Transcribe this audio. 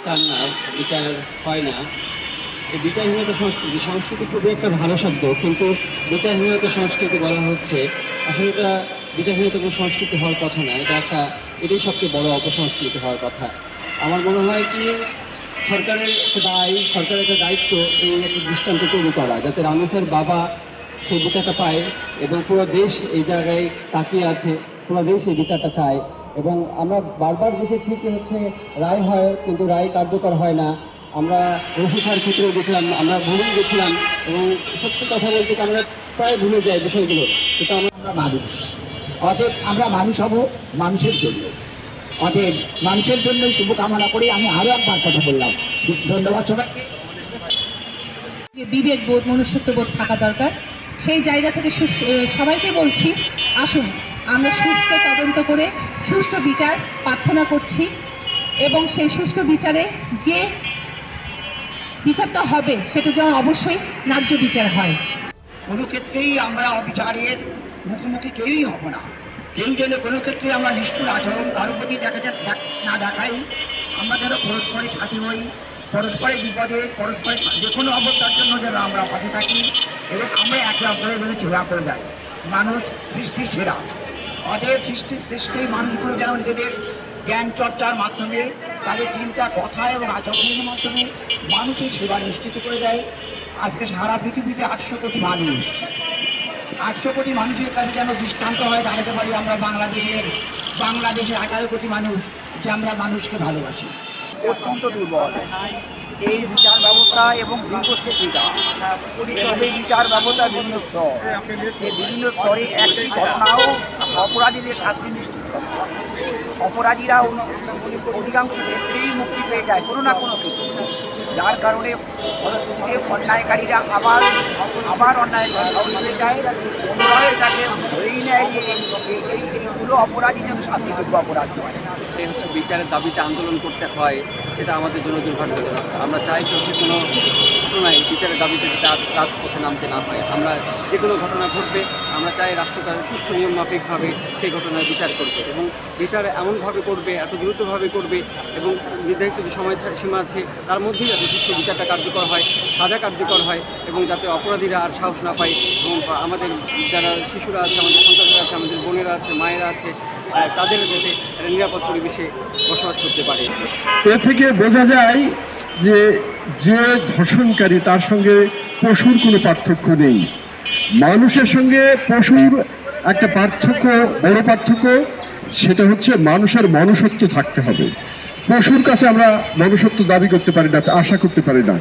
চান না, বিচার হয় না। এই বিচারহীনতা সংস্কৃতি, সংস্কৃতি খুবই একটা ভালো শব্দ, কিন্তু বিচারহীনতা সংস্কৃতি বলা হচ্ছে। আসলে এটা বিচারহীনতা কোনো সংস্কৃতি হওয়ার কথা না, এটাই সবচেয়ে বড় অপসংস্কৃতি হওয়ার কথা। আমার মনে হয় কি, সরকারের একটা দায়িত্ব এই একটা দৃষ্টান্ত তৈরি করা, যাতে রামেশের বাবা সেই বিচারটা পায় এবং পুরো দেশ এই জায়গায় তাকিয়ে আছে, পুরো দেশ এই বিচারটা চায়। এবং আমরা বারবার দেখেছি কি হচ্ছে, রায় হয় কিন্তু রায় কার্যকর হয় না। আমরা রসিকার ক্ষেত্রেও দেখলাম, আমরা ভুলেই গেছিলাম এবং সত্যি কথা বলতে আমরা প্রায় ভুলে যাই বিষয়গুলো। কিন্তু আমরা মানুষ, অতএব আমরা মানুষ হব মানুষের জন্য। অতএব মানুষের জন্য শুভকামনা করে আমি আরও একবার কথা বললাম। ধন্যবাদ সবাইকে। যে বিবেক বোধ, মনুষ্যত্ববোধ থাকা দরকার, সেই জায়গা থেকে সবাইকে বলছি, আসুন আমরা সুষ্ঠু তদন্ত করে সুষ্ঠু বিচার প্রার্থনা করছি এবং সেই সুষ্ঠু বিচারে যে বিচারটা হবে সেটা যেন অবশ্যই ন্যায্য বিচার হয়। কোনো ক্ষেত্রেই আমরা অবিচারের মুখোমুখি কেউই হব না। সেই জন্য কোনো ক্ষেত্রে আমরা নিষ্ঠুর আচরণ কারোর প্রতি না দেখাই। আমরা যেন পরস্পরের সাথী হই, পরস্পরের বিপদে, পরস্পরের যে কোনো অবস্থার জন্য যেন আমরা পাশে থাকি এবং আমরা একে অপরের জন্য সেবা করে যাই। মানুষ সৃষ্টির সেরা। অতএব সৃষ্টির মানুষগুলো যেন নিজেদের জ্ঞান চর্চার মাধ্যমে, তাদের চিন্তা, কথা এবং আচরণের মাধ্যমে মানুষের সেবা নিশ্চিত করে দেয়। আজকে সারা পৃথিবীতে 800 কোটি মানুষ, 800 কোটি মানুষের কাছে যেন দৃষ্টান্ত হয় দাঁড়াতে পারি আমরা বাংলাদেশের 18 কোটি মানুষ, যে আমরা মানুষকে ভালোবাসি। অত্যন্ত দুর্বল এই বিচার ব্যবস্থা এবং দীর্ঘস্থিতিটা। তবে বিচার ব্যবস্থা বিভিন্ন স্তর, এই বিভিন্ন স্তরে একটি ঘটনাও অপরাধীদের শাস্তি নিশ্চিত করে। অপরাধীরা অধিকাংশ ক্ষেত্রেই মুক্তি পেয়ে যায় কোনো না কোনো ক্ষেত্রে, যার কারণে ফলশ্রুতিতে অন্যায়কারীরা আবার অন্যায় হয়ে যায়। পুনরায় এটাকে ধরেই নেয় যে এইগুলো অপরাধী যেন শাস্তিযোগ্য অপরাধ হয়। হচ্ছে বিচারের দাবিতে আন্দোলন করতে হয়, সেটা আমাদের জন্য দুর্ভাগ্যজনক। আমরা চাই যে কোনো ঘটনায় বিচারের দাবিতে রাজপথে নামতে না হয়। আমরা যে কোনো ঘটনা ঘটবে, আমরা চাই রাষ্ট্রকার সুষ্ঠু নিয়ম মাফিকভাবে সেই ঘটনার বিচার করবে এবং বিচার এমনভাবে করবে, এত দ্রুতভাবে করবে এবং নির্ধারিত যে সময় সীমা আছে তার মধ্যেই যাতে সুষ্ঠু বিচারটা কার্যকর হয়, সাজা কার্যকর হয় এবং যাতে অপরাধীরা আর সাহস না পায় এবং আমাদের যারা শিশুরা আছে, আমাদের সন্তানরা আছে, আমাদের বোনেরা আছে, মায়েরা আছে, তাদের যাতে নিরাপদ পরিবেশে বসবাস করতে পারে। এ থেকে বোঝা যায় যে ধর্ষণকারী তার সঙ্গে পশুর কোনো পার্থক্য নেই। মানুষের সঙ্গে পশুর একটা পার্থক্য, বড় পার্থক্য, সেটা হচ্ছে মানুষের মনুষ্যত্ব থাকতে হবে। পশুর কাছে আমরা মনুষ্যত্ব দাবি করতে পারি না, আশা করতে পারি না।